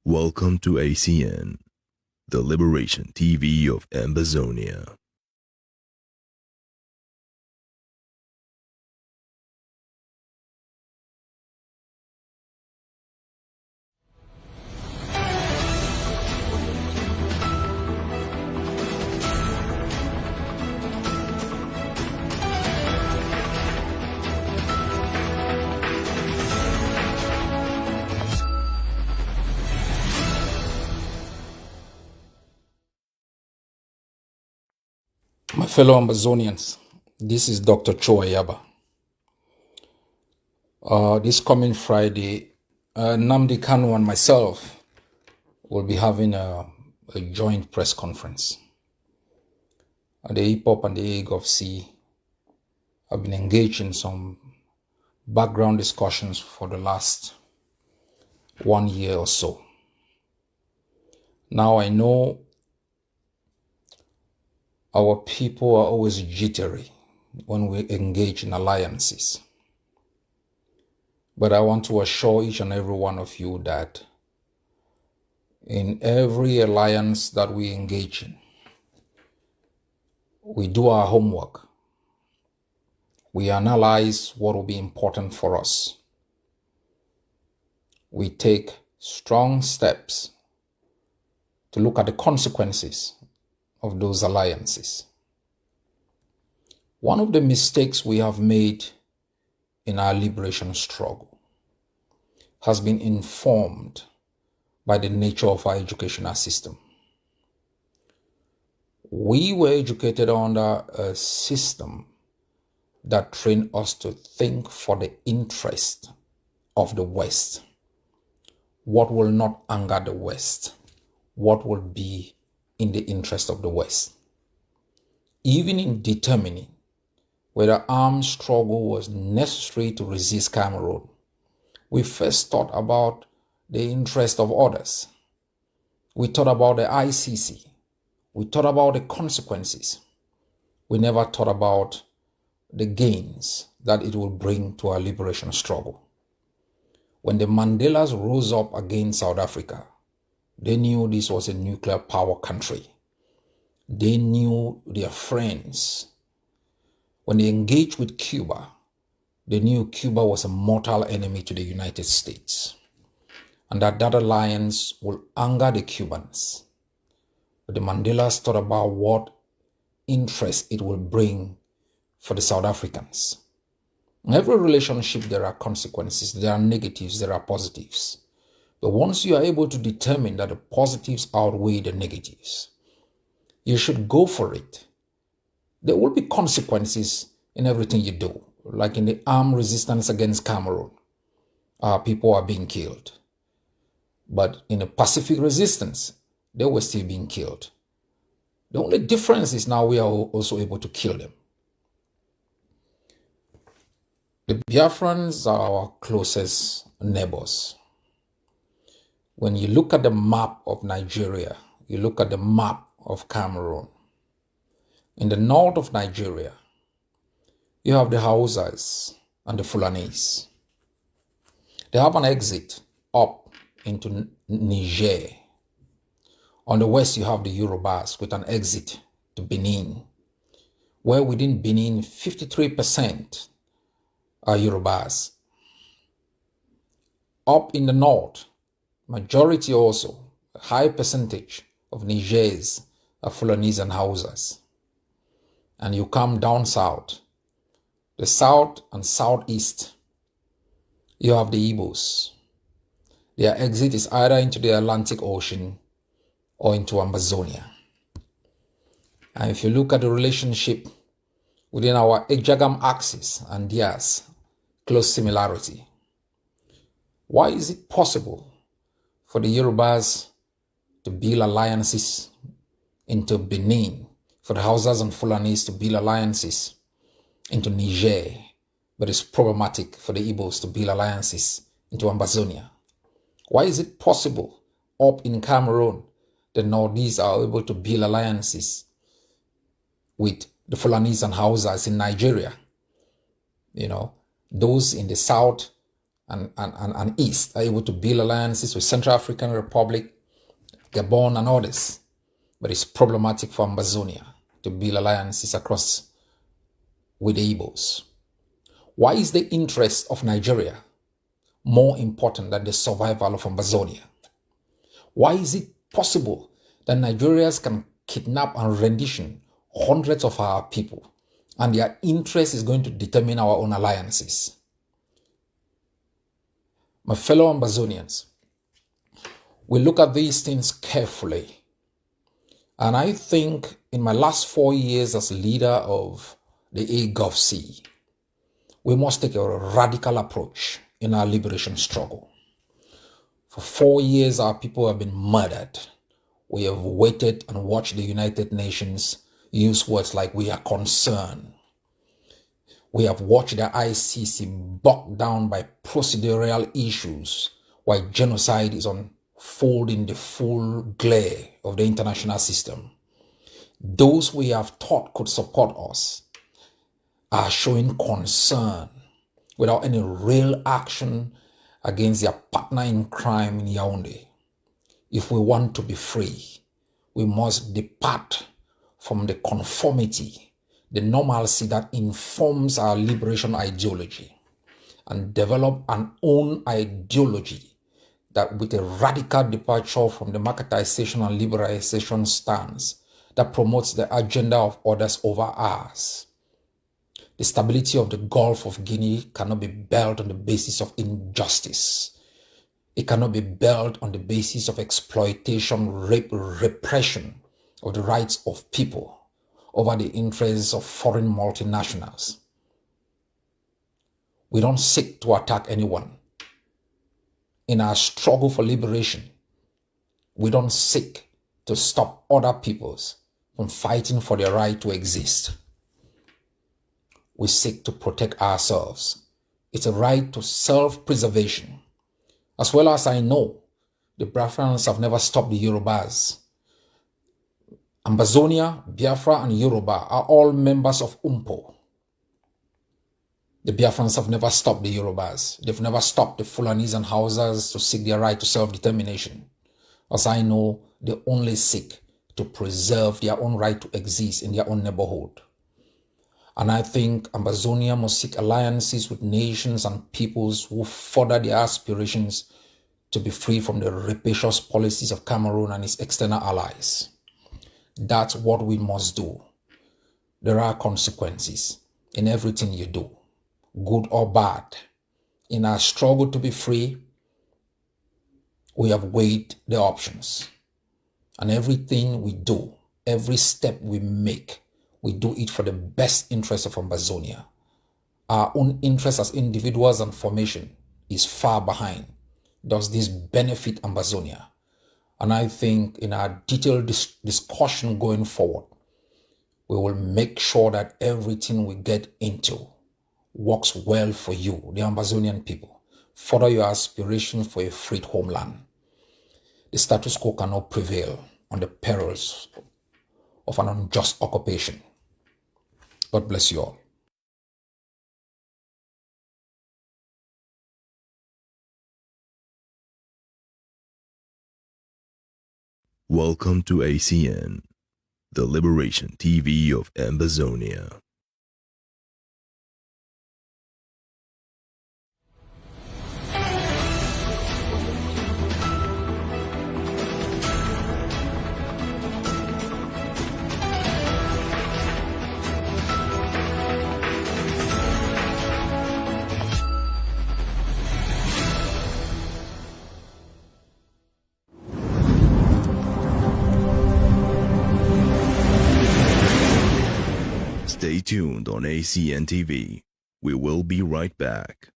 Welcome to ACN, the Liberation TV of Ambazonia. My fellow Amazonians, this is Dr. Cho Ayaba. This coming Friday, Nnamdi Kanu and myself will be having a joint press conference. The Hip-Hop and the AGOVC have been engaged in some background discussions for the last 1 year or so. Now I know our people are always jittery when we engage in alliances. But I want to assure each and every one of you that in every alliance that we engage in, we do our homework. We analyze what will be important for us. We take strong steps to look at the consequences of those alliances. One of the mistakes we have made in our liberation struggle has been informed by the nature of our educational system. We were educated under a system that trained us to think for the interest of the West. What will not anger the West? What will be in the interest of the West? Even in determining whether armed struggle was necessary to resist Cameroon, we first thought about the interest of others. We thought about the ICC. We thought about the consequences. We never thought about the gains that it will bring to our liberation struggle. When the Mandelas rose up against South Africa, they knew this was a nuclear power country. They knew their friends. When they engaged with Cuba, they knew Cuba was a mortal enemy to the United States, and that alliance will anger the Cubans. But the Mandelas thought about what interest it will bring for the South Africans. In every relationship, there are consequences, there are negatives, there are positives. But once you are able to determine that the positives outweigh the negatives, you should go for it. There will be consequences in everything you do, like in the armed resistance against Cameroon. People are being killed. But in the Pacific resistance, they were still being killed. The only difference is now we are also able to kill them. The Biafrans are our closest neighbors. When you look at the map of Nigeria, you look at the map of Cameroon. In the north of Nigeria, you have the Hausas and the Fulanis. They have an exit up into Niger. On the west, you have the Yorubas with an exit to Benin, where within Benin, 53% are Yorubas. Up in the north, majority also, a high percentage of Nigers are Fulanis and Hausas. And you come down south, the south and southeast, you have the Igbos. Their exit is either into the Atlantic Ocean or into Amazonia. And if you look at the relationship within our Ejagam axis and theirs, close similarity. Why is it possible for the Yorubas to build alliances into Benin, for the Hausas and Fulanis to build alliances into Niger, but it's problematic for the Igbos to build alliances into Amazonia? Why is it possible up in Cameroon, the Northeast are able to build alliances with the Fulanis and Hausas in Nigeria? You know, those in the south and East are able to build alliances with Central African Republic, Gabon, and others. But it's problematic for Ambazonia to build alliances across with the Igbos. Why is the interest of Nigeria more important than the survival of Ambazonia? Why is it possible that Nigerians can kidnap and rendition hundreds of our people, and their interest is going to determine our own alliances? My fellow Ambazonians, we look at these things carefully. And I think in my last 4 years as leader of the AGovC, we must take a radical approach in our liberation struggle. For 4 years, our people have been murdered. We have waited and watched the United Nations use words like "we are concerned." We have watched the ICC bogged down by procedural issues while genocide is unfolding in the full glare of the international system. Those we have thought could support us are showing concern without any real action against their partner in crime in Yaoundé. If we want to be free, we must depart from the conformity, the normalcy that informs our liberation ideology, and develop an own ideology that, with a radical departure from the marketization and liberalization stance that promotes the agenda of others over ours. The stability of the Gulf of Guinea cannot be built on the basis of injustice. It cannot be built on the basis of exploitation, rape, repression of the rights of people over the interests of foreign multinationals. We don't seek to attack anyone. In our struggle for liberation, we don't seek to stop other peoples from fighting for their right to exist. We seek to protect ourselves. It's a right to self-preservation. As well as I know, the Biafrans have never stopped the Yorubas. Ambazonia, Biafra, and Yoruba are all members of UMPO. The Biafrans have never stopped the Yorubas. They've never stopped the Fulanis and Hausas to seek their right to self-determination. As I know, they only seek to preserve their own right to exist in their own neighborhood. And I think Ambazonia must seek alliances with nations and peoples who further their aspirations to be free from the rapacious policies of Cameroon and its external allies. That's what we must do. There are consequences in everything you do, good or bad. In our struggle to be free, we have weighed the options. And everything we do, every step we make, we do it for the best interest of Ambazonia. Our own interest as individuals and formation is far behind. Does this benefit Ambazonia? And I think in our detailed discussion going forward, we will make sure that everything we get into works well for you, the Ambazonian people. Further your aspirations for a freed homeland. The status quo cannot prevail on the perils of an unjust occupation. God bless you all. Welcome to ACN, the Liberation TV of Ambazonia. Stay tuned on ACN TV. We will be right back.